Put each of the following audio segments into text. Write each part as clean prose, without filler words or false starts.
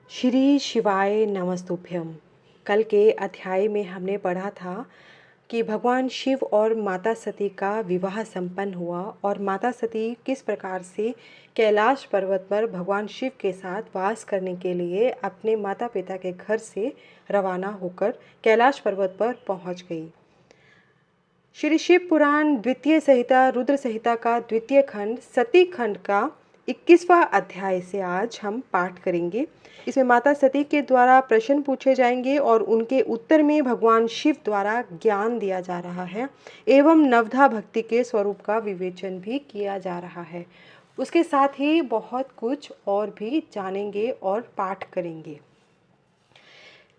श्री शिवाय नमस्तुभ्यम। कल के अध्याय में हमने पढ़ा था कि भगवान शिव और माता सती का विवाह संपन्न हुआ और माता सती किस प्रकार से कैलाश पर्वत पर भगवान शिव के साथ वास करने के लिए अपने माता पिता के घर से रवाना होकर कैलाश पर्वत पर पहुंच गई। श्री शिव पुराण द्वितीय संहिता रुद्र संहिता का द्वितीय खंड सती खंड का 21वां अध्याय से आज हम पाठ करेंगे। इसमें माता सती के द्वारा प्रश्न पूछे जाएंगे और उनके उत्तर में भगवान शिव द्वारा ज्ञान दिया जा रहा है एवं नवधा भक्ति के स्वरूप का विवेचन भी किया जा रहा है। उसके साथ ही बहुत कुछ और भी जानेंगे और पाठ करेंगे।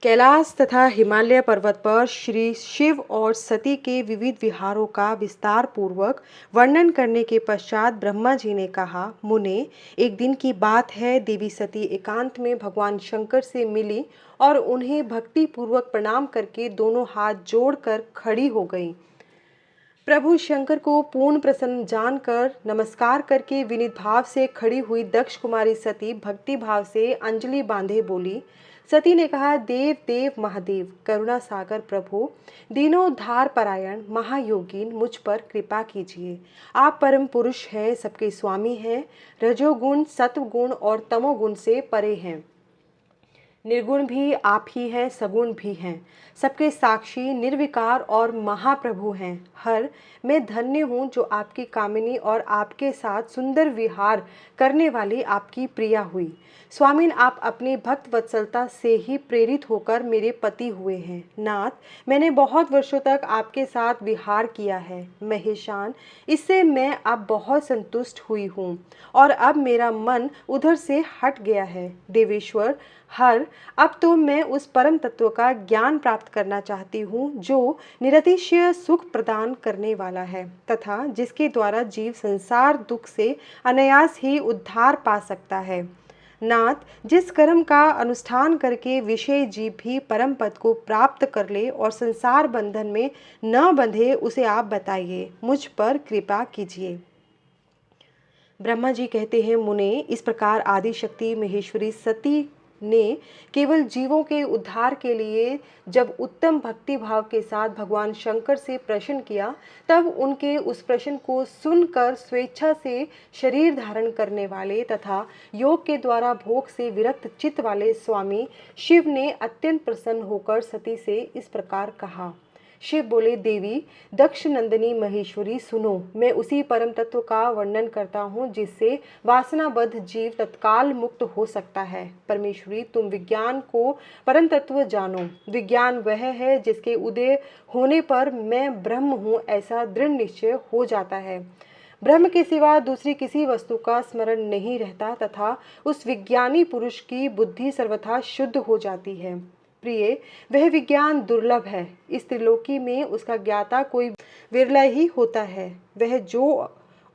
कैलाश तथा हिमालय पर्वत पर श्री शिव और सती के विविध विहारों का विस्तार पूर्वक वर्णन करने के पश्चात ब्रह्मा जी ने कहा, मुने, एक दिन की बात है, देवी सती एकांत में भगवान शंकर से मिली और उन्हें भक्ति पूर्वक प्रणाम करके दोनों हाथ जोड़कर खड़ी हो गई। प्रभु शंकर को पूर्ण प्रसन्न जानकर नमस्कार करके विनीत भाव से खड़ी हुई दक्ष कुमारी सती भक्ति भाव से अंजलि बांधे बोली। सती ने कहा, देव देव महादेव, करुणा सागर प्रभु, दीनोद्धार परायण महायोगीन, मुझ पर कृपा कीजिए। आप परम पुरुष हैं, सबके स्वामी हैं, रजोगुण सत्वगुण और तमोगुण से परे हैं। निर्गुण भी आप ही हैं, सगुण भी हैं, सबके साक्षी निर्विकार और महाप्रभु हैं। हर मैं धन्य हूँ जो आपकी कामिनी और आपके साथ सुंदर विहार करने वाली आपकी प्रिया हुई। स्वामीन, आप अपनी भक्त वत्सलता से ही प्रेरित होकर मेरे पति हुए हैं। नाथ, मैंने बहुत वर्षों तक आपके साथ विहार किया है। महेशान, इससे मैं अब बहुत संतुष्ट हुई हूँ और अब मेरा मन उधर से हट गया है। देवेश्वर हर, अब तो मैं उस परम तत्व का ज्ञान प्राप्त करना चाहती हूँ जो निरतिशय सुख प्रदान करने वाला है तथा जिसके द्वारा जीव संसार दुख से अनायास ही उद्धार पा सकता है। नाथ, जिस कर्म का अनुष्ठान करके विषय जीव भी परम पद को प्राप्त कर ले और संसार बंधन में न बंधे, उसे आप बताइए, मुझ पर कृपा कीजिए। ब्रह्मा जी कहते हैं, मुने, इस प्रकार आदि शक्ति महेश्वरी सती ने केवल जीवों के उद्धार के लिए जब उत्तम भक्ति भाव के साथ भगवान शंकर से प्रश्न किया, तब उनके उस प्रश्न को सुनकर स्वेच्छा से शरीर धारण करने वाले तथा योग के द्वारा भोग से विरक्त चित्त वाले स्वामी शिव ने अत्यंत प्रसन्न होकर सती से इस प्रकार कहा। शिव बोले, देवी दक्ष नंदिनी महेश्वरी, सुनो, मैं उसी परम तत्व का वर्णन करता हूँ जिससे वासनाबद्ध जीव तत्काल मुक्त हो सकता है। परमेश्वरी, तुम विज्ञान को परम तत्व जानो। विज्ञान वह है जिसके उदय होने पर मैं ब्रह्म हूँ ऐसा दृढ़ निश्चय हो जाता है। ब्रह्म के सिवा दूसरी किसी वस्तु का स्मरण नहीं रहता तथा उस विज्ञानी पुरुष की बुद्धि सर्वथा शुद्ध हो जाती है। प्रिय, वह विज्ञान दुर्लभ है। इस त्रिलोकी में उसका ज्ञाता कोई विरला ही होता है। वह जो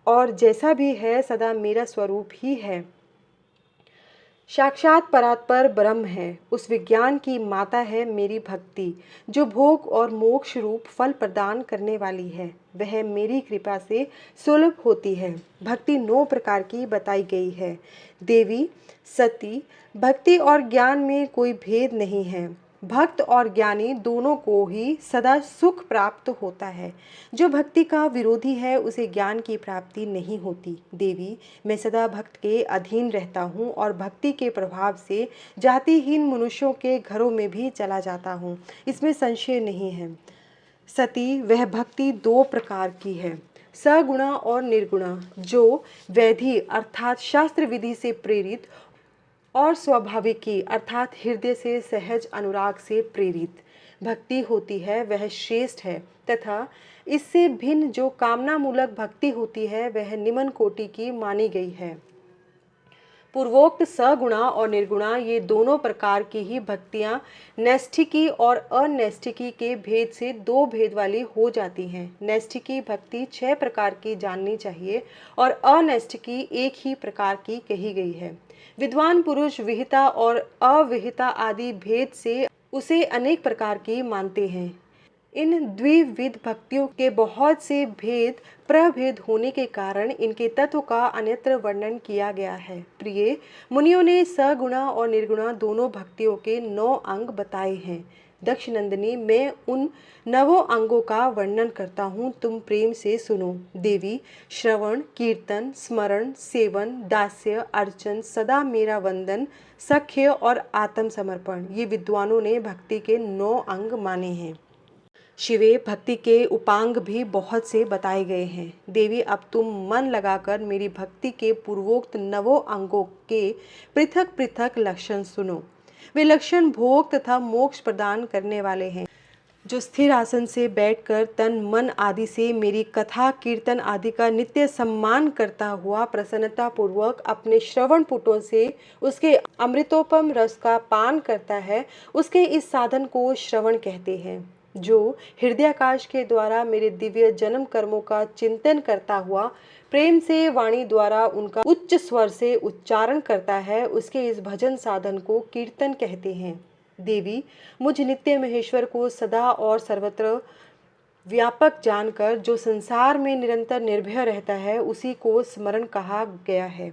और जैसा भी है सदा मेरा स्वरूप ही है, साक्षात परात्पर ब्रह्म है। उस विज्ञान की माता है मेरी भक्ति, जो भोग और मोक्ष रूप फल प्रदान करने वाली है। वह मेरी कृपा से सुलभ होती है। भक्ति 9 प्रकार की बताई गई है। देवी सती, भक्ति और ज्ञान में कोई भेद नहीं है। भक्त और ज्ञानी दोनों को ही सदा सुख प्राप्त होता है। जो भक्ति का विरोधी है उसे ज्ञान की प्राप्ति नहीं होती। देवी, मैं सदा भक्त के अधीन रहता हूँ और भक्ति के प्रभाव से जातिहीन मनुष्यों के घरों में भी चला जाता हूँ, इसमें संशय नहीं है। सती, वह भक्ति 2 प्रकार की है, सगुणा और निर्गुणा, जो वैधि अर्थात शास्त्र विधि से प्रेरित और स्वाभाविकी अर्थात हृदय से सहज अनुराग से प्रेरित भक्ति होती है, वह श्रेष्ठ है तथा इससे भिन्न जो कामना मूलक भक्ति होती है वह निम्न कोटि की मानी गई है। पूर्वोक्त सगुणा और निर्गुणा ये दोनों प्रकार की ही भक्तियाँ नैष्ठिकी और अनैष्ठिकी के भेद से 2 भेद वाली हो जाती हैं। नैष्ठिकी भक्ति 6 प्रकार की जाननी चाहिए और अनैष्ठिकी एक ही प्रकार की कही गई है। विद्वान पुरुष विहिता और अविहिता आदि भेद से उसे अनेक प्रकार की मानते हैं। इन द्विविध भक्तियों के बहुत से भेद प्रभेद होने के कारण इनके तत्व का अन्यत्र वर्णन किया गया है। प्रिय मुनियों ने सगुणा और निर्गुणा दोनों भक्तियों के 9 अंग बताए हैं। दक्षिणंदिनी, मैं उन 9 अंगों का वर्णन करता हूँ, तुम प्रेम से सुनो। देवी, श्रवण, कीर्तन, स्मरण, सेवन, दास्य, अर्चन, सदा मेरा वंदन, सख्य और आत्मसमर्पण, ये विद्वानों ने भक्ति के 9 अंग माने हैं। शिवे, भक्ति के उपांग भी बहुत से बताए गए हैं। देवी, अब तुम मन लगाकर मेरी भक्ति के पूर्वोक्त 9 अंगों के पृथक पृथक लक्षण सुनो। वे लक्षण भोग तथा मोक्ष प्रदान करने वाले हैं। जो स्थिर आसन से बैठकर तन मन आदि से मेरी कथा कीर्तन आदि का नित्य सम्मान करता हुआ प्रसन्नता पूर्वक अपने श्रवण पुटों से उसके अमृतोपम रस का पान करता है, उसके इस साधन को श्रवण कहते हैं। जो हृदयाकाश के द्वारा मेरे दिव्य जन्म कर्मों का चिंतन करता हुआ प्रेम से वाणी द्वारा उनका उच्च स्वर से उच्चारण करता है, उसके इस भजन साधन को कीर्तन कहते हैं। देवी, मुझ नित्य महेश्वर को सदा और सर्वत्र व्यापक जानकर जो संसार में निरंतर निर्भय रहता है, उसी को स्मरण कहा गया है।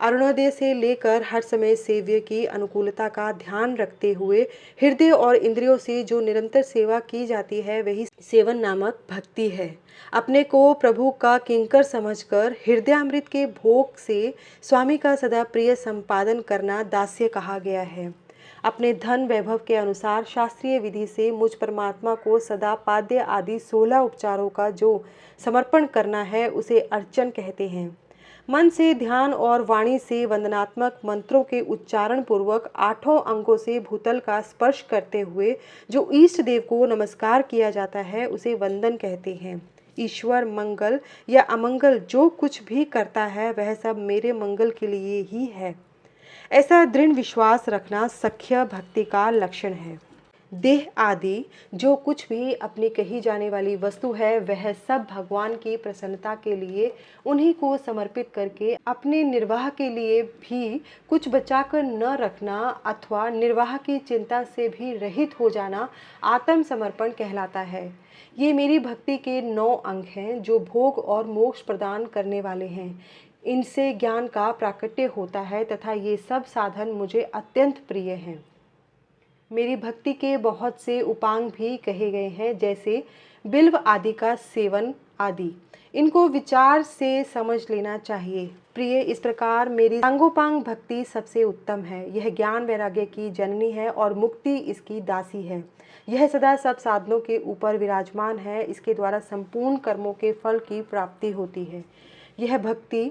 अरुणोदय से लेकर हर समय सेव्य की अनुकूलता का ध्यान रखते हुए हृदय और इंद्रियों से जो निरंतर सेवा की जाती है, वही सेवन नामक भक्ति है। अपने को प्रभु का किंकर समझकर हृदयामृत के भोग से स्वामी का सदा प्रिय संपादन करना दास्य कहा गया है। अपने धन वैभव के अनुसार शास्त्रीय विधि से मुझ परमात्मा को सदा पाद्य आदि 16 उपचारों का जो समर्पण करना है, उसे अर्चन कहते हैं। मन से ध्यान और वाणी से वंदनात्मक मंत्रों के उच्चारण पूर्वक 8 अंगों से भूतल का स्पर्श करते हुए जो इष्ट देव को नमस्कार किया जाता है, उसे वंदन कहते हैं। ईश्वर मंगल या अमंगल जो कुछ भी करता है, वह सब मेरे मंगल के लिए ही है, ऐसा दृढ़ विश्वास रखना सख्य भक्ति का लक्षण है। देह आदि जो कुछ भी अपनी कही जाने वाली वस्तु है, वह सब भगवान की प्रसन्नता के लिए उन्हीं को समर्पित करके अपने निर्वाह के लिए भी कुछ बचाकर न रखना अथवा निर्वाह की चिंता से भी रहित हो जाना आत्मसमर्पण कहलाता है। ये मेरी भक्ति के 9 अंग हैं, जो भोग और मोक्ष प्रदान करने वाले हैं। इनसे ज्ञान का प्राकट्य होता है तथा ये सब साधन मुझे अत्यंत प्रिय हैं। मेरी भक्ति के बहुत से उपांग भी कहे गए हैं, जैसे बिल्व आदि का सेवन आदि। इनको विचार से समझ लेना चाहिए। प्रिय, इस प्रकार मेरी सांगोपांग भक्ति सबसे उत्तम है। यह ज्ञान वैराग्य की जननी है और मुक्ति इसकी दासी है। यह सदा सब साधनों के ऊपर विराजमान है। इसके द्वारा संपूर्ण कर्मों के फल की प्राप्ति होती है। यह भक्ति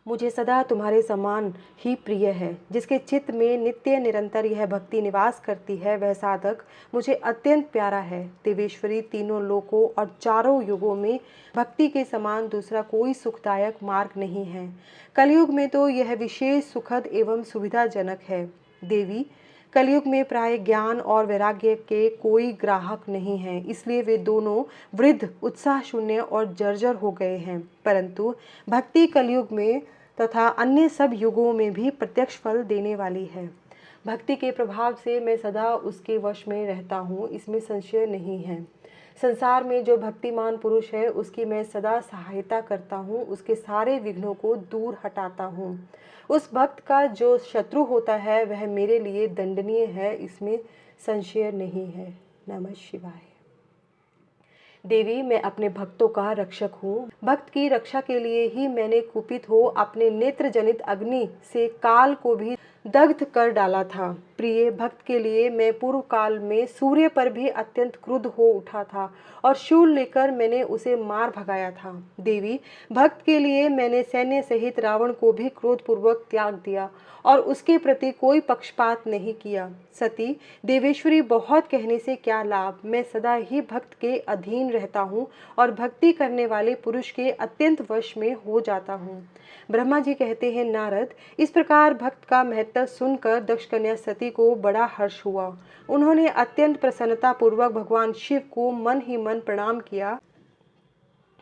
मुझे सदा तुम्हारे समान ही प्रिय है। जिसके चित्त में नित्य निरंतर यह भक्ति निवास करती है, वह साधक मुझे अत्यंत प्यारा है। देवेश्वरी, तीनों लोकों और चारों युगों में भक्ति के समान दूसरा कोई सुखदायक मार्ग नहीं है। कलयुग में तो यह विशेष सुखद एवं सुविधाजनक है। देवी, कलयुग में प्राय ज्ञान और वैराग्य के कोई ग्राहक नहीं हैं, इसलिए वे दोनों वृद्ध, उत्साह शून्य और जर्जर हो गए हैं। परंतु भक्ति कलयुग में तथा अन्य सब युगों में भी प्रत्यक्ष फल देने वाली है। भक्ति के प्रभाव से मैं सदा उसके वश में रहता हूँ, इसमें संशय नहीं है। संसार में जो भक्तिमान पुरुष है, उसकी मैं सदा सहायता करता हूँ, उसके सारे विघ्नों को दूर हटाता हूँ। उस भक्त का जो शत्रु होता है, वह मेरे लिए दंडनीय है, इसमें संशय नहीं है। नमः शिवाय। देवी, मैं अपने भक्तों का रक्षक हूँ। भक्त की रक्षा के लिए ही मैंने कुपित हो अपने नेत्र जनित अग्नि से काल को भी दग्ध कर डाला था। प्रिय, भक्त के लिए मैं पूर्व काल में सूर्य पर भी अत्यंत क्रुद्ध हो उठा था और शूल लेकर मैंने उसे मार भगाया था। देवी, भक्त के लिए मैंने सैन्य सहित रावण को भी क्रोधपूर्वक त्याग दिया और उसके प्रति कोई पक्षपात नहीं किया। सती देवेश्वरी, बहुत कहने से क्या लाभ, मैं सदा ही भक्त के अधीन रहता हूँ और भक्ति करने वाले पुरुष के अत्यंत वश में हो जाता हूँ। ब्रह्मा जी कहते हैं, नारद, इस प्रकार भक्त का महत्व सुनकर दक्ष कन्या सती को बड़ा हर्ष हुआ। उन्होंने अत्यंत प्रसन्नता पूर्वक भगवान शिव को मन ही मन प्रणाम किया।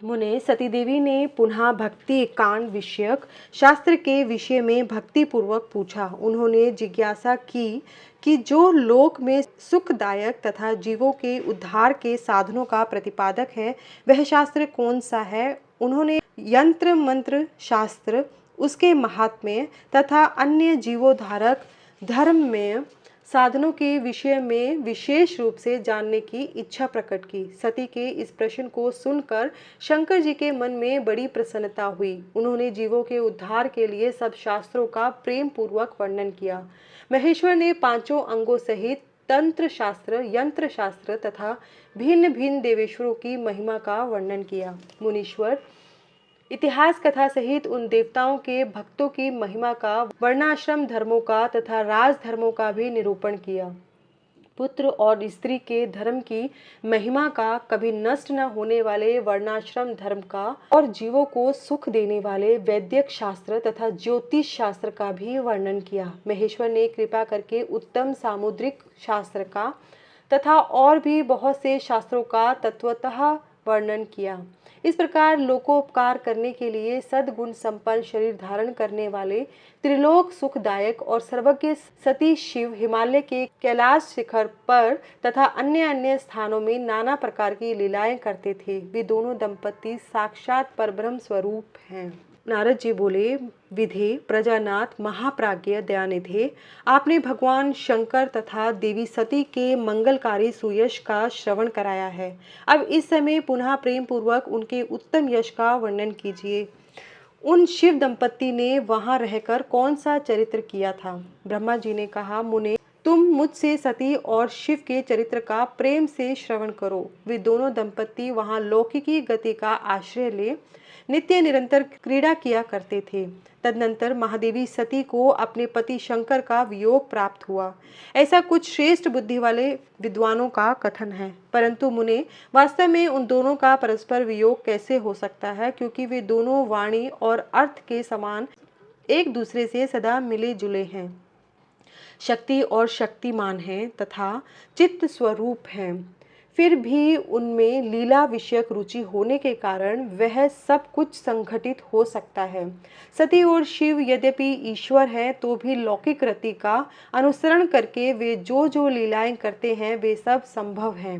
मुने सती देवी ने पुनः भक्ति कांड विषयक शास्त्र के विषय में भक्ति पूर्वक पूछा। उन्होंने जिज्ञासा की कि जो लोक में सुखदायक तथा जीवों के उद्धार के साधनों का प्रतिपादक है वह शास्त्र कौन सा है। उन्होंने यंत्र मंत्र शास्त्र, उसके महात्म्य तथा अन्य जीवोद्धारक धर्म में साधनों के विषय में विशेष रूप से जानने की इच्छा प्रकट की। सती के इस प्रश्न को सुनकर शंकर जी के मन में बड़ी प्रसन्नता हुई। उन्होंने जीवों के उद्धार के लिए सब शास्त्रों का प्रेम पूर्वक वर्णन किया। महेश्वर ने पांचों अंगों सहित तंत्र शास्त्र, यंत्र शास्त्र तथा भिन्न भिन्न देवेश्वरों की महिमा का वर्णन किया। मुनीश्वर इतिहास कथा सहित उन देवताओं के भक्तों की महिमा का, वर्णाश्रम धर्मों का तथा राज धर्मों का भी निरूपण किया। पुत्र और स्त्री के धर्म की महिमा का, कभी नष्ट न होने वाले वर्णाश्रम धर्म का और जीवों को सुख देने वाले वैदिक शास्त्र तथा ज्योतिष शास्त्र का भी वर्णन किया। महेश्वर ने कृपा करके उत्तम सामुद्रिक शास्त्र का तथा और भी बहुत से शास्त्रों का तत्वतः वर्णन किया। इस प्रकार लोकोपकार करने के लिए सद्गुण संपन्न शरीर धारण करने वाले त्रिलोक सुखदायक और सर्वज्ञ सती शिव हिमालय के कैलाश शिखर पर तथा अन्य अन्य स्थानों में नाना प्रकार की लीलाएं करते थे। वे दोनों दंपति साक्षात परब्रह्म स्वरूप हैं। नारद जी बोले, विधे प्रजानाथ महाप्राज्ञ दयानिधे, आपने भगवान शंकर तथा देवी सती के मंगलकारी सुयश का श्रवण कराया है। अब इस समय पुनः प्रेम पूर्वक उनके उत्तम यश का वर्णन कीजिए। उन शिव दंपति ने वहां रहकर कौन सा चरित्र किया था। ब्रह्मा जी ने कहा, मुने तुम मुझसे सती और शिव के चरित्र का प्रेम से श्रवण करो। वे दोनों दंपति वहां लौकिकी गति का आश्रय ले नित्य निरंतर क्रीड़ा किया करते थे। तदनंतर महादेवी सती को अपने पति शंकर का वियोग प्राप्त हुआ, ऐसा कुछ श्रेष्ठ बुद्धि वाले विद्वानों का कथन है। परंतु मुने, वास्तव में उन दोनों का परस्पर वियोग कैसे हो सकता है, क्योंकि वे दोनों वाणी और अर्थ के समान एक दूसरे से सदा मिले जुले हैं, शक्ति और शक्तिमान हैं तथा चित्त स्वरूप हैं। फिर भी उनमें लीला विषयक रुचि होने के कारण वह सब कुछ संघटित हो सकता है। सती और शिव यद्यपि ईश्वर हैं तो भी लौकिक रति का अनुसरण करके वे जो जो लीलाएं करते हैं वे सब संभव हैं।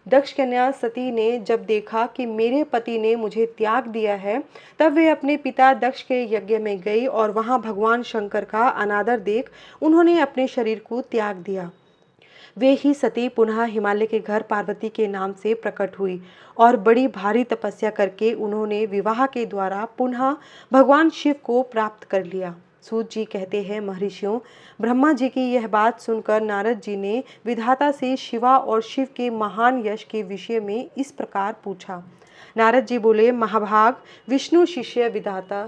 दक्ष कन्या सती ने जब देखा कि मेरे पति ने मुझे त्याग दिया है, तब वे अपने पिता दक्ष के यज्ञ में गई और वहां भगवान शंकर का अनादर देख उन्होंने अपने शरीर को त्याग दिया। वे ही सती पुनः हिमालय के घर पार्वती के नाम से प्रकट हुई और बड़ी भारी तपस्या करके उन्होंने विवाह के द्वारा पुनः भगवान शिव को प्राप्त कर लिया। सूत जी कहते हैं, महर्षियों, ब्रह्मा जी की यह बात सुनकर नारद जी ने विधाता से शिवा और शिव के महान यश के विषय में इस प्रकार पूछा। नारद जी बोले, महाभाग विष्णु शिष्य विधाता,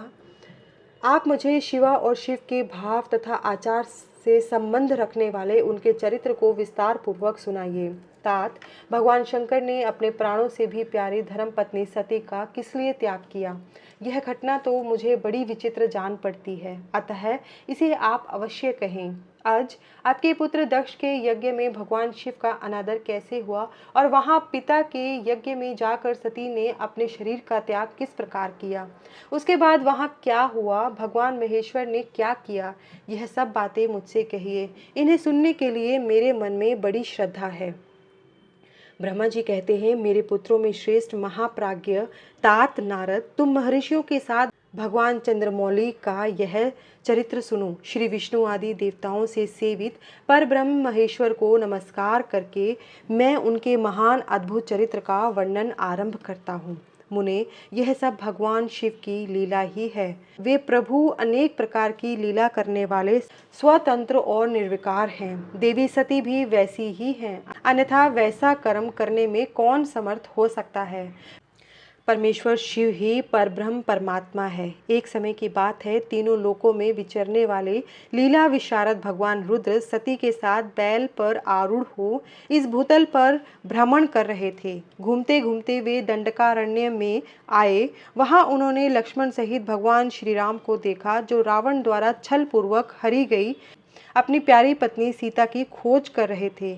आप मुझे शिवा और शिव के भाव तथा आचार से संबंध रखने वाले उनके चरित्र को विस्तार पूर्वक सुनाइए। तात, भगवान शंकर ने अपने प्राणों से भी प्यारी धर्मपत्नी सती का किस लिए त्याग किया? यह घटना तो मुझे बड़ी विचित्र जान पड़ती है, अतः इसे आप अवश्य कहें। आज आपके पुत्र दक्ष के यज्ञ में भगवान शिव का अनादर कैसे हुआ और वहां पिता के यज्ञ में जाकर सती ने अपने शरीर का त्याग किस प्रकार किया? उसके बाद वहां क्या हुआ? भगवान महेश्वर ने क्या किया? यह सब बातें मुझसे कहिए। इन्हें सुनने के लिए मेरे मन में बड़ी श्रद्धा है। ब्रह्मा जी कहते हैं, मेरे पुत्रों में श्रेष्ठ महाप्राज्ञ तात नारद, तुम महर्षियों के साथ भगवान चंद्रमौली का यह चरित्र सुनो। श्री विष्णु आदि देवताओं से सेवित पर ब्रह्म महेश्वर को नमस्कार करके मैं उनके महान अद्भुत चरित्र का वर्णन आरंभ करता हूँ। मुने, यह सब भगवान शिव की लीला ही है। वे प्रभु अनेक प्रकार की लीला करने वाले स्वतंत्र और निर्विकार हैं। देवी सती भी वैसी ही हैं, अन्यथा वैसा कर्म करने में कौन समर्थ हो सकता है? परमेश्वर शिव ही परब्रह्म परमात्मा है। एक समय की बात है, तीनों लोकों में विचरने वाले लीला विशारद भगवान रुद्र सती के साथ बैल पर आरूढ़ हो इस भूतल पर भ्रमण कर रहे थे। घूमते घूमते वे दंडकारण्य में आए। वहां उन्होंने लक्ष्मण सहित भगवान श्री राम को देखा, जो रावण द्वारा छल पूर्वक हरी गई अपनी प्यारी पत्नी सीता की खोज कर रहे थे।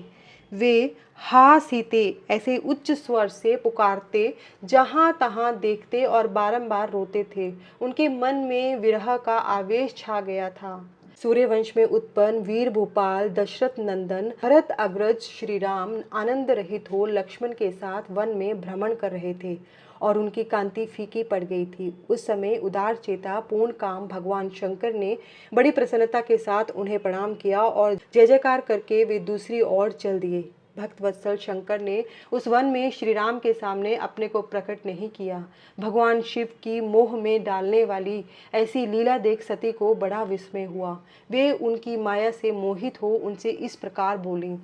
वे हा सीते ऐसे उच्च स्वर से पुकारते, जहां तहां देखते और बारंबार रोते थे। उनके मन में विरह का आवेश छा गया था। सूर्यवंश में उत्पन्न वीर भूपाल दशरथ नंदन भरत अग्रज श्री राम आनंद रहित हो लक्ष्मण के साथ वन में भ्रमण कर रहे थे और उनकी कांति फीकी पड़ गई थी। उस समय उदार चेता पूर्ण काम भगवान शंकर ने बड़ी प्रसन्नता के साथ उन्हें प्रणाम किया और जय जयकार करके वे दूसरी ओर चल दिए। भक्त वत्सल शंकर ने उस वन में श्री राम के सामने अपने को प्रकट नहीं किया। भगवान शिव की मोह में डालने वाली ऐसी लीला देख सती को बड़ा विस्मय हुआ। वे उनकी माया से मोहित हो उनसे इस प्रकार बोली।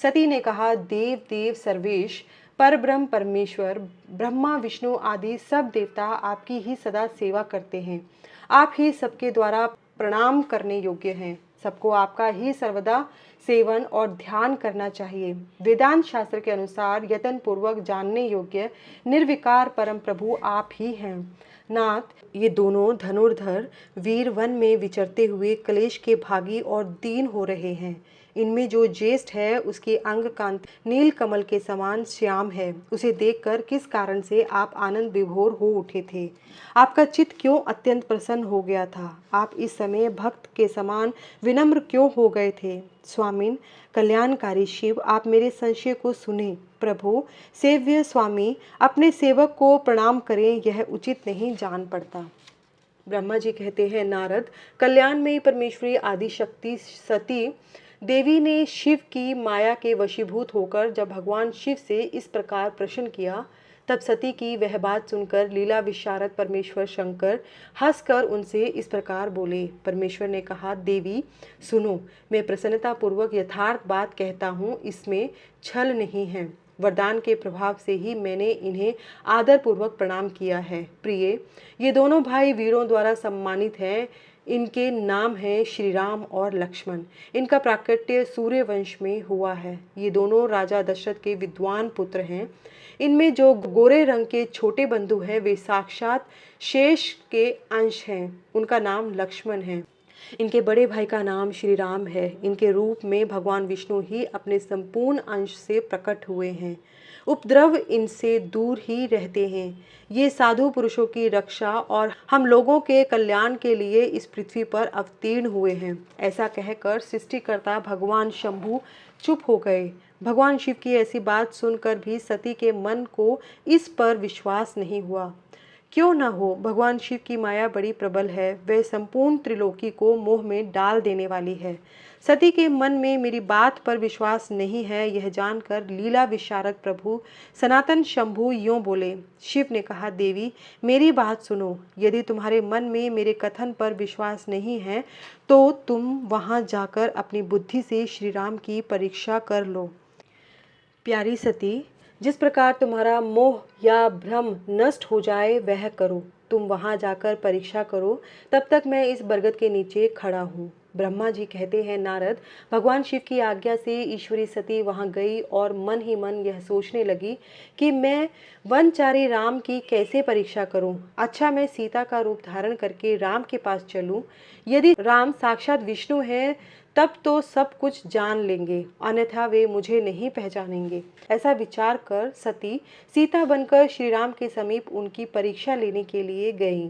सती ने कहा, देव देव सर्वेश परब्रह्म परमेश्वर ब्रह्मा विष्णु आदि सब देवता आपकी ही सदा सेवा करते हैं। आप ही सबके द्वारा प्रणाम करने योग्य हैं। सबको आपका ही सर्वदा सेवन और ध्यान करना चाहिए। वेदांत शास्त्र के अनुसार यतन पूर्वक जानने योग्य निर्विकार परम प्रभु आप ही हैं। नाथ, ये दोनों धनुर्धर वीर वन में विचरते हुए कलेश के भागी और दीन हो रहे हैं। इनमें जो ज्येष्ठ है उसकी अंग कांति नील कमल के समान श्याम है। उसे देखकर किस कारण से आप आनंद विभोर हो उठे थे? आपका चित्त क्यों अत्यंत प्रसन्न हो गया था? आप इस समय भक्त के समान विनम्र क्यों हो गए थे? स्वामिन कल्याणकारी शिव, आप मेरे संशय को सुने। प्रभु सेव्य स्वामी, अपने सेवक को प्रणाम करें, यह उचित नहीं जान पड़ता। ब्रह्मा जी कहते हैं, नारद, कल्याण में परमेश्वरी आदि शक्ति सती देवी ने शिव की माया के वशीभूत होकर जब भगवान शिव से इस प्रकार प्रश्न किया, तब सती की वह बात सुनकर लीला विशारद परमेश्वर शंकर हंसकर उनसे इस प्रकार बोले। परमेश्वर ने कहा, देवी सुनो, मैं प्रसन्नता पूर्वक यथार्थ बात कहता हूँ, इसमें छल नहीं है। वरदान के प्रभाव से ही मैंने इन्हें आदर पूर्वक प्रणाम किया है। प्रिय, ये दोनों भाई वीरों द्वारा सम्मानित हैं। इनके नाम हैं श्री राम और लक्ष्मण। इनका प्राकट्य सूर्य वंश में हुआ है। ये दोनों राजा दशरथ के विद्वान पुत्र हैं। इनमें जो गोरे रंग के छोटे बंधु हैं वे साक्षात शेष के अंश हैं। उनका नाम लक्ष्मण है। इनके बड़े भाई का नाम श्री राम है। इनके रूप में भगवान विष्णु ही अपने संपूर्ण अंश से प्रकट हुए हैं। उपद्रव इनसे दूर ही रहते हैं। ये साधु पुरुषों की रक्षा और हम लोगों के कल्याण के लिए इस पृथ्वी पर अवतीर्ण हुए हैं। ऐसा कहकर सृष्टिकर्ता भगवान शंभु चुप हो गए। भगवान शिव की ऐसी बात सुनकर भी सती के मन को इस पर विश्वास नहीं हुआ। क्यों न हो, भगवान शिव की माया बड़ी प्रबल है। वह संपूर्ण त्रिलोकी को मोह में डाल देने वाली है। सती के मन में मेरी बात पर विश्वास नहीं है, यह जानकर लीला विशारद प्रभु सनातन शंभु यूं बोले। शिव ने कहा, देवी मेरी बात सुनो। यदि तुम्हारे मन में मेरे कथन पर विश्वास नहीं है तो तुम वहां जाकर अपनी बुद्धि से श्री राम की परीक्षा कर लो। प्यारी सती, जिस प्रकार तुम्हारा मोह या भ्रम नष्ट हो जाए वह करो। तुम वहां जाकर परीक्षा करो, तब तक मैं इस बरगद के नीचे खड़ा हूँ। ब्रह्मा जी कहते हैं, नारद, भगवान शिव की आज्ञा से ईश्वरी सती वहां गई और मन ही मन यह सोचने लगी कि मैं वनचारी राम की कैसे परीक्षा करूं। अच्छा, मैं सीता का रूप धारण करके राम के पास चलूं। यदि राम साक्षात विष्णु है तब तो सब कुछ जान लेंगे, अन्यथा वे मुझे नहीं पहचानेंगे। ऐसा विचार कर सती सीता बनकर श्री राम के समीप उनकी परीक्षा लेने के लिए गईं।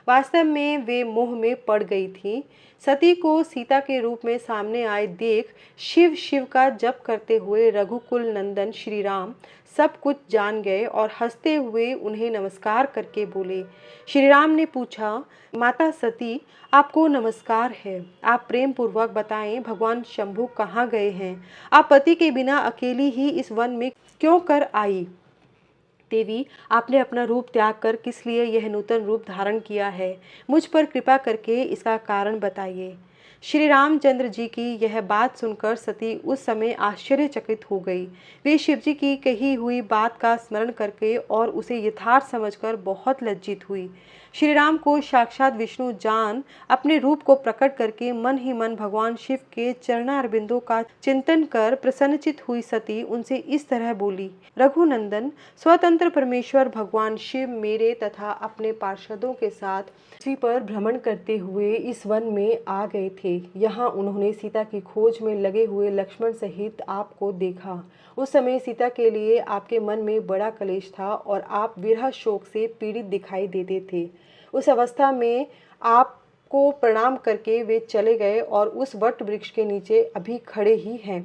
वास्तव में वे मोह में पड़ गई थीं। सती को सीता के रूप में सामने आए देख शिव शिव का जप करते हुए रघुकुल नंदन श्री राम सब कुछ जान गए और हंसते हुए उन्हें नमस्कार करके बोले। श्री राम ने पूछा, माता सती, आपको नमस्कार है। आप प्रेम पूर्वक बताएं, भगवान शंभु कहाँ गए हैं? आप पति के बिना अकेली ही इस वन में क्यों कर आई? देवी, आपने अपना रूप त्याग कर किस लिए यह नूतन रूप धारण किया है? मुझ पर कृपा करके इसका कारण बताइए। श्री रामचंद्र जी की यह बात सुनकर सती उस समय आश्चर्यचकित हो गई। वे शिवजी की कही हुई बात का स्मरण करके और उसे यथार्थ समझकर बहुत लज्जित हुई। श्री राम को साक्षात विष्णु जान अपने रूप को प्रकट करके मन ही मन भगवान शिव के चरणारविंदों का चिंतन कर प्रसन्नचित हुई सती उनसे इस तरह बोली, रघुनंदन, स्वतंत्र परमेश्वर भगवान शिव मेरे तथा अपने पार्षदों के साथ पृथ्वी पर भ्रमण करते हुए इस वन में आ गए थे। यहाँ उन्होंने सीता की खोज में लगे हुए लक्ष्मण सहित आपको देखा। उस समय सीता के लिए आपके मन में बड़ा कलेश था और आप विरह शोक से पीड़ित दिखाई देते थे। उस अवस्था में आपको प्रणाम करके वे चले गए और उस वट वृक्ष के नीचे अभी खड़े ही हैं।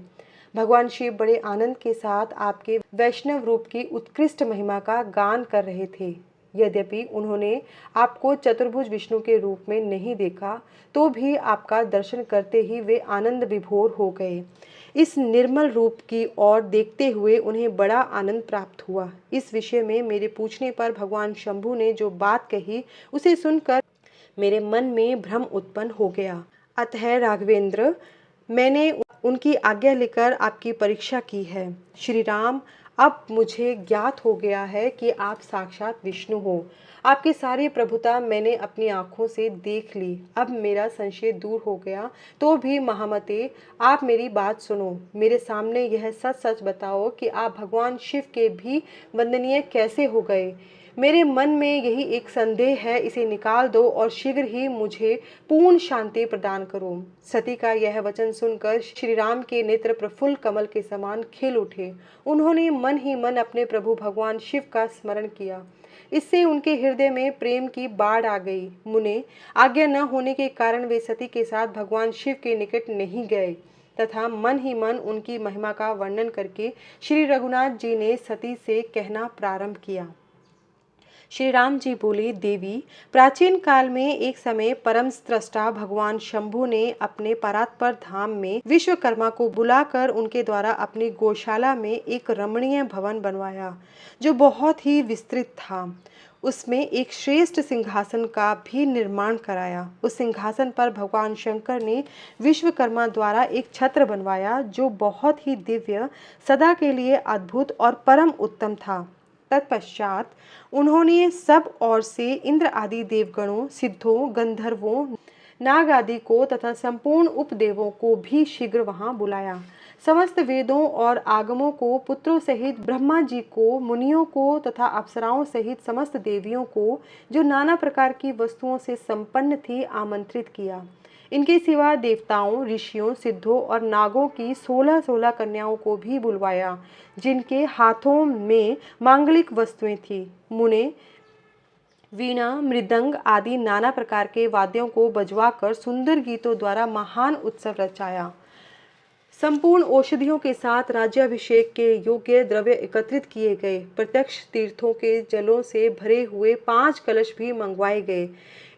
भगवान शिव बड़े आनंद के साथ आपके वैष्णव रूप की उत्कृष्ट महिमा का गान कर रहे थे। यद्यपि उन्होंने आपको चतुर्भुज विष्णु के रूप में नहीं देखा, तो भी आपका दर्शन करते ही वे आनंद विभोर हो गए। इस निर्मल रूप की ओर देखते हुए उन्हें बड़ा आनंद प्राप्त हुआ। इस विषय में मेरे पूछने पर भगवान शंभु ने जो बात कही, उसे सुनकर मेरे मन में भ्रम उत्पन्न हो गया। अतः राघवेंद्र, मैंने उनकी आज्ञा लेकर आपकी परीक्षा की है। श्री राम, अब मुझे ज्ञात हो गया है कि आप साक्षात विष्णु हो। आपकी सारी प्रभुता मैंने अपनी आँखों से देख ली। अब मेरा संशय दूर हो गया। तो भी महामते, आप मेरी बात सुनो। मेरे सामने यह सच सच बताओ कि आप भगवान शिव के भी वंदनीय कैसे हो गए। मेरे मन में यही एक संदेह है, इसे निकाल दो और शीघ्र ही मुझे पूर्ण शांति प्रदान करो। सती का यह वचन सुनकर श्री राम के नेत्र प्रफुल्ल कमल के समान खिल उठे। उन्होंने मन ही मन अपने प्रभु भगवान शिव का स्मरण किया। इससे उनके हृदय में प्रेम की बाढ़ आ गई। मुने, आज्ञा न होने के कारण वे सती के साथ भगवान शिव के निकट नहीं गए तथा मन ही मन उनकी महिमा का वर्णन करके श्री रघुनाथ जी ने सती से कहना प्रारंभ किया। श्री राम जी बोले, देवी, प्राचीन काल में एक समय परम स्रष्टा भगवान शंभु ने अपने परात्पर धाम में विश्वकर्मा को बुलाकर उनके द्वारा अपनी गौशाला में एक रमणीय भवन बनवाया, जो बहुत ही विस्तृत था। उसमें एक श्रेष्ठ सिंहासन का भी निर्माण कराया। उस सिंहासन पर भगवान शंकर ने विश्वकर्मा द्वारा एक छत्र बनवाया, जो बहुत ही दिव्य, सदा के लिए अद्भुत और परम उत्तम था। तत्पश्चात उन्होंने सब ओर से इंद्र आदि देवगणों, सिद्धों, गंधर्वों, नाग आदि को तथा संपूर्ण उपदेवों को भी शीघ्र वहां बुलाया। समस्त वेदों और आगमों को, पुत्रों सहित ब्रह्मा जी को, मुनियों को तथा अप्सराओं सहित समस्त देवियों को, जो नाना प्रकार की वस्तुओं से संपन्न थी, आमंत्रित किया। इनके सिवा देवताओं, ऋषियों, सिद्धों और नागों की 16-16 कन्याओं को भी बुलवाया, जिनके हाथों में मांगलिक वस्तुएं थी। मुने वीणा, मृदंग आदि नाना प्रकार के वाद्यों को बजवाकर सुंदर गीतों द्वारा महान उत्सव रचाया। संपूर्ण औषधियों के साथ राज्याभिषेक के योग्य द्रव्य एकत्रित किए गए। प्रत्यक्ष तीर्थों के जलों से भरे हुए 5 कलश भी मंगवाए गए।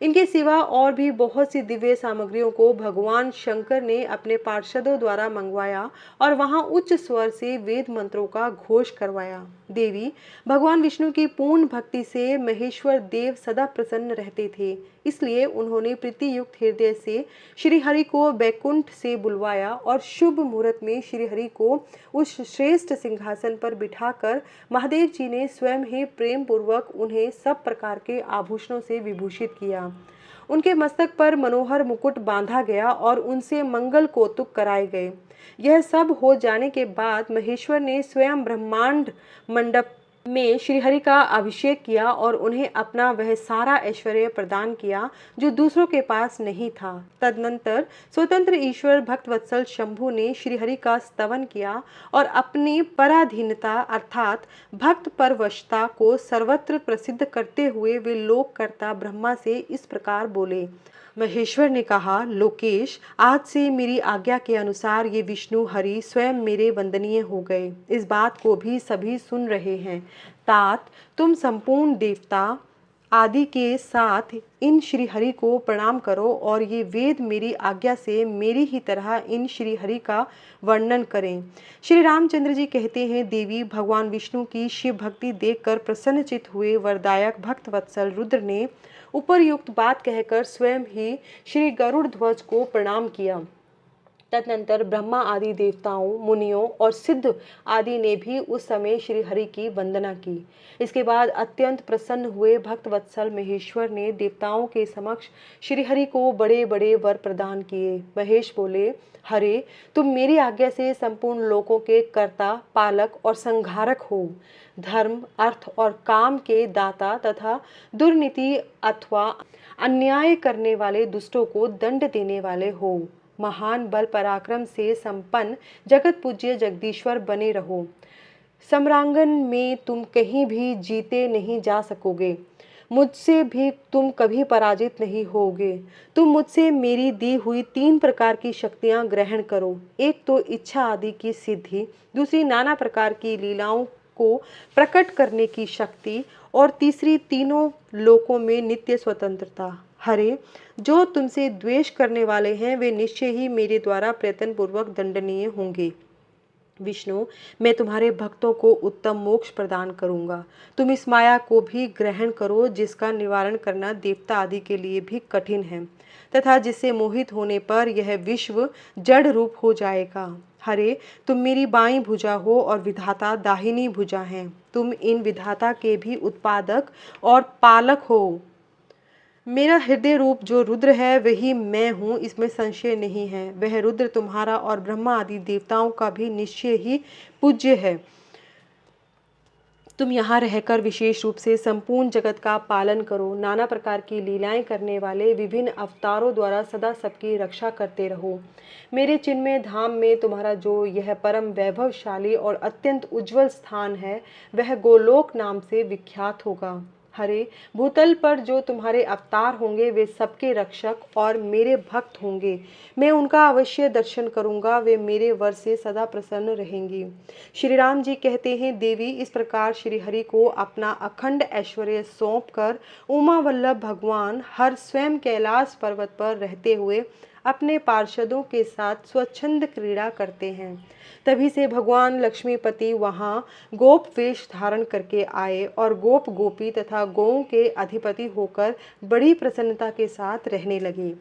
इनके सिवा और भी बहुत सी दिव्य सामग्रियों को भगवान शंकर ने अपने पार्षदों द्वारा मंगवाया और वहां उच्च स्वर से वेद मंत्रों का घोष करवाया। देवी, भगवान विष्णु की पूर्ण भक्ति से महेश्वर देव सदा प्रसन्न रहते थे, इसलिए उन्होंने प्रीति युक्त हृदय से श्री हरि को बैकुंठ से बुलवाया और शुभ मुहूर्त में श्री हरि को उस श्रेष्ठ सिंहासन पर बिठाकर महादेव जी ने स्वयं ही प्रेम पूर्वक उन्हें सब प्रकार के आभूषणों से विभूषित किया। उनके मस्तक पर मनोहर मुकुट बांधा गया और उनसे मंगल कौतुक कराए गए। यह सब हो जाने के बाद महेश्वर ने स्वयं ब्रह्मांड मंडप में श्रीहरि का अभिषेक किया और उन्हें अपना वह सारा ऐश्वर्य प्रदान किया, जो दूसरों के पास नहीं था। तदनंतर स्वतंत्र ईश्वर भक्तवत्सल शंभु ने श्रीहरि का स्तवन किया और अपनी पराधीनता अर्थात भक्त परवशता को सर्वत्र प्रसिद्ध करते हुए वे लोककर्ता ब्रह्मा से इस प्रकार बोले। महेश्वर ने कहा, लोकेश, आज से मेरी आज्ञा के अनुसार ये विष्णु हरि स्वयं मेरे वंदनीय हो गए। इस बात को भी सभी सुन रहे हैं। तात, तुम संपूर्ण देवता आदि के साथ इन श्री हरि को प्रणाम करो और ये वेद मेरी आज्ञा से मेरी ही तरह इन श्री हरि का वर्णन करें। श्री रामचंद्र जी कहते हैं, देवी, भगवान विष्णु की शिव भक्ति देखकर प्रसन्नचित हुए वरदायक भक्त वत्सल रुद्र ने उपरयुक्त बात कहकर स्वयं ही श्री गरुड़ ध्वज को प्रणाम किया। तदनंतर ब्रह्मा आदि देवताओं, मुनियों और सिद्ध आदि ने भी उस समय श्री हरि की वंदना की। इसके बाद अत्यंत प्रसन्न हुए भक्त वत्सल महेश्वर ने देवताओं के समक्ष श्री हरि को बड़े बड़े वर प्रदान किए। महेश बोले, हरे, तुम मेरी आज्ञा से संपूर्ण लोकों के कर्ता, पालक और संहारक हो। धर्म, अर्थ और काम के दाता तथा दुर्नीति अथवा अन्याय करने वाले दुष्टों को दंड देने वाले हो। महान बल पराक्रम से संपन्न जगत पूज्य जगदीश्वर बने रहो। सम्रांगन में तुम कहीं भी जीते नहीं जा सकोगे। मुझसे भी तुम कभी पराजित नहीं होगे। तुम मुझसे मेरी दी हुई 3 प्रकार की शक्तियां ग्रहण करो। एक तो इच्छा आदि की सिद्धि, दूसरी नाना प्रकार की लीलाओं को प्रकट करने की शक्ति और तीसरी तीनों लोकों में नित्य स्वतंत्रता। हरे, जो तुमसे द्वेष करने वाले हैं वे निश्चय ही मेरे द्वारा प्रयत्न पूर्वक दंडनीय होंगे। विष्णु, मैं तुम्हारे भक्तों को उत्तम मोक्ष प्रदान करूंगा। तुम इस माया को भी ग्रहण करो जिसका निवारण करना देवता आदि के लिए भी कठिन है तथा जिससे मोहित होने पर यह विश्व जड़ रूप हो जाएगा। हरे, तुम मेरी बाईं भुजा हो और विधाता दाहिनी भुजा हैं। तुम इन विधाता के भी उत्पादक और पालक हो। मेरा हृदय रूप जो रुद्र है वही मैं हूँ, इसमें संशय नहीं है। वह रुद्र तुम्हारा और ब्रह्मा आदि देवताओं का भी निश्चय ही पूज्य है। तुम यहाँ रहकर विशेष रूप से संपूर्ण जगत का पालन करो। नाना प्रकार की लीलाएं करने वाले विभिन्न अवतारों द्वारा सदा सबकी रक्षा करते रहो। मेरे चिन्मय धाम में तुम्हारा जो यह परम वैभवशाली और अत्यंत उज्जवल स्थान है वह गोलोक नाम से विख्यात होगा। हरे, भूतल पर जो तुम्हारे अवतार होंगे वे सबके रक्षक और मेरे भक्त होंगे। मैं उनका अवश्य दर्शन करूंगा। वे मेरे वर से सदा प्रसन्न रहेंगी। श्री राम जी कहते हैं, देवी, इस प्रकार श्री हरि को अपना अखंड ऐश्वर्य सौंपकर उमा वल्लभ भगवान हर स्वयं कैलाश पर्वत पर रहते हुए अपने पार्षदों के साथ स्वच्छंद क्रीड़ा करते हैं। तभी से भगवान लक्ष्मीपति वहाँ गोप वेश धारण करके आए और गोप गोपी तथा गौओं के अधिपति होकर बड़ी प्रसन्नता के साथ रहने लगे।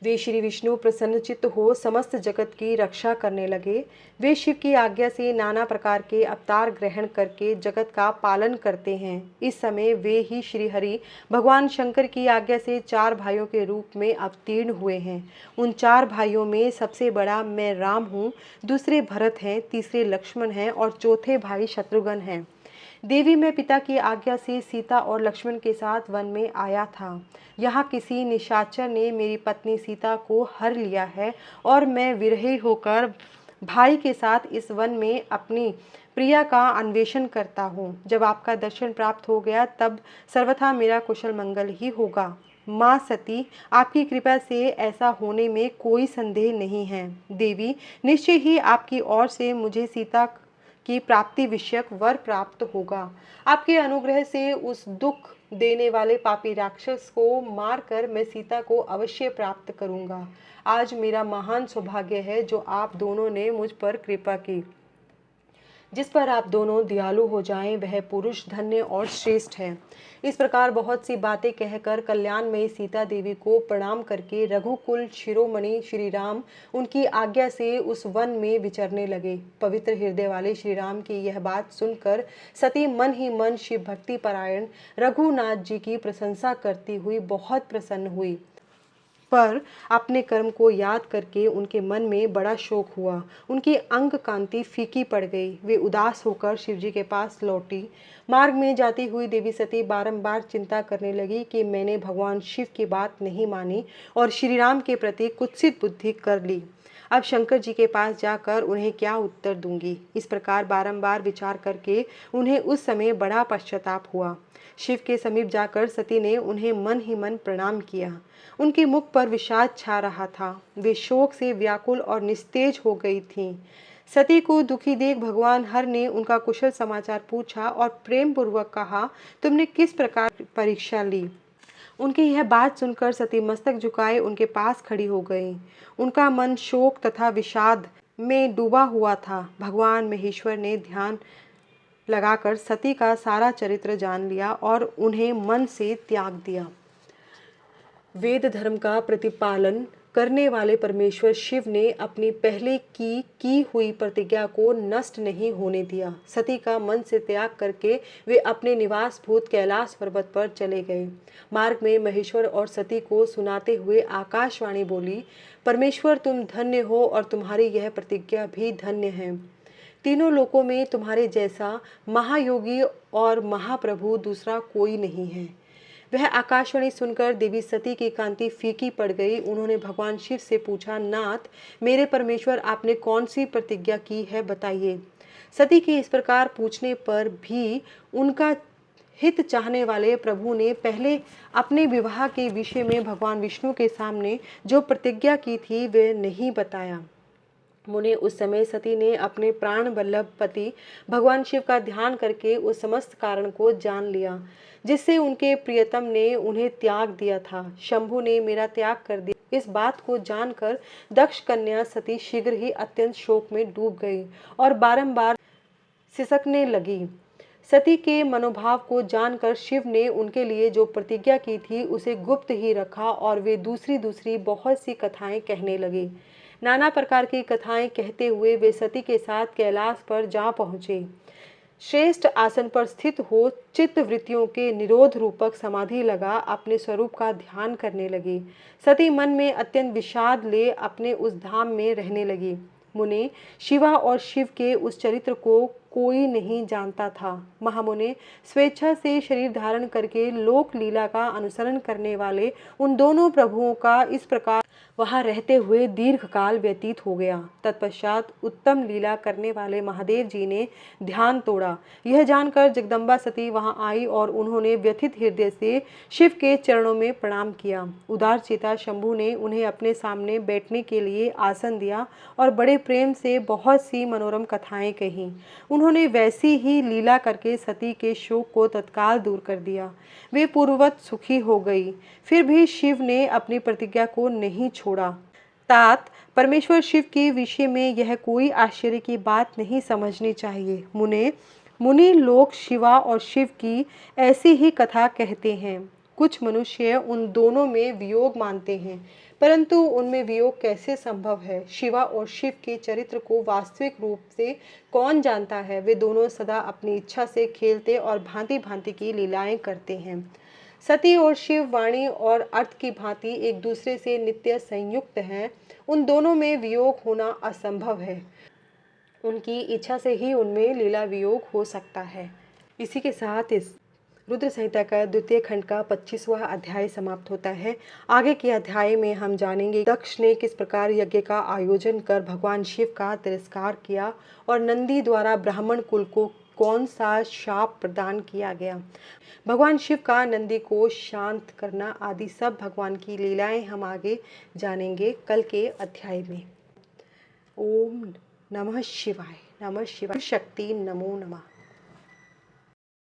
वे श्री विष्णु प्रसन्नचित्त हो समस्त जगत की रक्षा करने लगे। वे शिव की आज्ञा से नाना प्रकार के अवतार ग्रहण करके जगत का पालन करते हैं। इस समय वे ही श्री हरि भगवान शंकर की आज्ञा से 4 भाइयों के रूप में अवतीर्ण हुए हैं। उन 4 भाइयों में सबसे बड़ा मैं राम हूँ, दूसरे भरत हैं, तीसरे लक्ष्मण हैं और चौथे भाई शत्रुघ्न हैं। देवी, मैं पिता की आज्ञा से सीता और लक्ष्मण के साथ वन में आया था। यहाँ किसी निशाचर ने मेरी पत्नी सीता को हर लिया है और मैं विरही होकर भाई के साथ इस वन में अपनी प्रिया का अन्वेषण करता हूँ। जब आपका दर्शन प्राप्त हो गया तब सर्वथा मेरा कुशल मंगल ही होगा। माँ सती, आपकी कृपा से ऐसा होने में कोई संदेह नहीं है। देवी, निश्चय ही आपकी ओर से मुझे सीता की प्राप्ति विषयक वर प्राप्त होगा। आपके अनुग्रह से उस दुख देने वाले पापी राक्षस को मारकर मैं सीता को अवश्य प्राप्त करूंगा। आज मेरा महान सौभाग्य है जो आप दोनों ने मुझ पर कृपा की। जिस पर आप दोनों दयालु हो जाएं वह पुरुष धन्य और श्रेष्ठ है। इस प्रकार बहुत सी बातें कहकर कल्याणमयी सीता देवी को प्रणाम करके रघुकुल शिरोमणि श्री राम उनकी आज्ञा से उस वन में विचरने लगे। पवित्र हृदय वाले श्री राम की यह बात सुनकर सती मन ही मन शिव भक्ति परायण रघुनाथ जी की प्रशंसा करती हुई बहुत प्रसन्न हुई, पर अपने कर्म को याद करके उनके मन में बड़ा शोक हुआ। उनकी अंग कांति फीकी पड़ गई। वे उदास होकर शिवजी के पास लौटी। मार्ग में जाती हुई देवी सती बारंबार चिंता करने लगी कि मैंने भगवान शिव की बात नहीं मानी और श्री राम के प्रति कुत्सित बुद्धि कर ली। अब शंकर जी के पास जाकर उन्हें क्या उत्तर दूंगी। इस प्रकार बारंबार विचार करके उन्हें उस समय बड़ा पश्चाताप हुआ। शिव के समीप जाकर सती ने उन्हें मन ही मन प्रणाम किया। उनके मुख पर विषाद छा रहा था। वे शोक से व्याकुल और निस्तेज हो गई थीं। सती को दुखी देख भगवान हर ने उनका कुशल समाचार पूछा और प्रेम पूर्वक कहा, तुमने किस प्रकार परीक्षा ली। उनकी यह बात सुनकर सती मस्तक झुकाए उनके पास खड़ी हो गई। उनका मन शोक तथा विषाद में डूबा हुआ था। भगवान महेश्वर ने ध्यान लगाकर सती का सारा चरित्र जान लिया और उन्हें मन से त्याग दिया। वेद धर्म का प्रतिपालन करने वाले परमेश्वर शिव ने अपनी पहले की हुई प्रतिज्ञा को नष्ट नहीं होने दिया। सती का मन से त्याग करके वे अपने निवास भूत कैलाश पर्वत पर चले गए। मार्ग में महेश्वर और सती को सुनाते हुए आकाशवाणी बोली, परमेश्वर तुम धन्य हो और तुम्हारी यह प्रतिज्ञा भी धन्य है। तीनों लोकों में तुम्हारे जैसा महायोगी और महाप्रभु दूसरा कोई नहीं है। वह आकाशवाणी सुनकर देवी सती की कांति फीकी पड़ गई। उन्होंने भगवान शिव से पूछा, नाथ मेरे परमेश्वर आपने कौन सी प्रतिज्ञा की है, बताइए। सती की इस प्रकार पूछने पर भी उनका हित चाहने वाले प्रभु ने पहले अपने विवाह के विषय में भगवान विष्णु के सामने जो प्रतिज्ञा की थी वह नहीं बताया। मुने उस समय सती ने अपने प्राण वल्लभ पति भगवान शिव का ध्यान करके उस समस्त कारण को जान लिया जिससे उनके प्रियतम ने उन्हें त्याग दिया था। शंभु ने मेरा त्याग कर दिया। इस बात को जानकर दक्ष कन्या सती शीघ्र ही अत्यंत शोक में डूब गई और बारंबार सिसकने लगी। सती के मनोभाव को जानकर शिव ने उनके लिए जो प्रतिज्ञा की थी उसे गुप्त ही रखा और वे दूसरी बहुत सी कथाएं कहने लगे। नाना प्रकार की कथाएं कहते हुए वे सती के साथ कैलाश पर जा पहुंचे। श्रेष्ठ आसन पर स्थित हो चित्त वृत्तियों के निरोध रूपक समाधि लगा अपने स्वरूप का ध्यान करने लगी। सती मन में अत्यंत विषाद ले अपने उस धाम में रहने लगी। मुने शिवा और शिव के उस चरित्र को कोई नहीं जानता था। महामुने स्वेच्छा से शरीर धारण करके लोक लीला का अनुसरण करने वाले उन दोनों प्रभुओं का इस प्रकार वहां रहते हुए दीर्घ काल व्यतीत हो गया। तत्पश्चात उत्तम लीला करने वाले महादेव जी ने ध्यान तोड़ा। यह जानकर जगदम्बा सती वहां आई और उन्होंने व्यथित हृदय से शिव के चरणों में प्रणाम किया। उदार चिता शंभु ने उन्हें अपने सामने बैठने के लिए आसन दिया और बड़े प्रेम से बहुत सी मनोरम कथाएं कहीं। उन्होंने वैसी ही लीला करके सती के शोक को तत्काल दूर कर दिया। वे पूर्ववत सुखी हो गई। फिर भी शिव ने अपनी प्रतिज्ञा को नहीं छोड़ा। तात परमेश्वर शिव के विषय में यह कोई आश्चर्य की बात नहीं समझनी चाहिए। मुनि लोग शिवा और शिव की ऐसी ही कथा कहते हैं। कुछ मनुष्य उन दोनों में वियोग मानते हैं, परंतु उनमें वियोग कैसे संभव है? शिवा और शिव के चरित्र को वास्तविक रूप से कौन जानता है? वे दोनों सदा अपनी इच्छा से खेलते और भांति भांति की लीलाएं करते हैं। सती और शिव वाणी और अर्थ की भांति एक दूसरे से नित्य संयुक्त हैं। उन दोनों में वियोग होना असंभव है। उनकी इच्छा से ही उनमें लीला वियोग हो सकता है। इसी के साथ इस रुद्र संहिता का द्वितीय खंड का 25वां अध्याय समाप्त होता है। आगे के अध्याय में हम जानेंगे दक्ष ने किस प्रकार यज्ञ का आयोजन कर भगवान शिव का तिरस्कार किया और नंदी द्वारा ब्राह्मण कुल को कौन सा शाप प्रदान किया गया। भगवान शिव का नंदी को शांत करना आदि सब भगवान की लीलाएं हम आगे जानेंगे कल के अध्याय में। ओम नमः शिवाय। नमः शिवाय शक्ति। नमो नमः।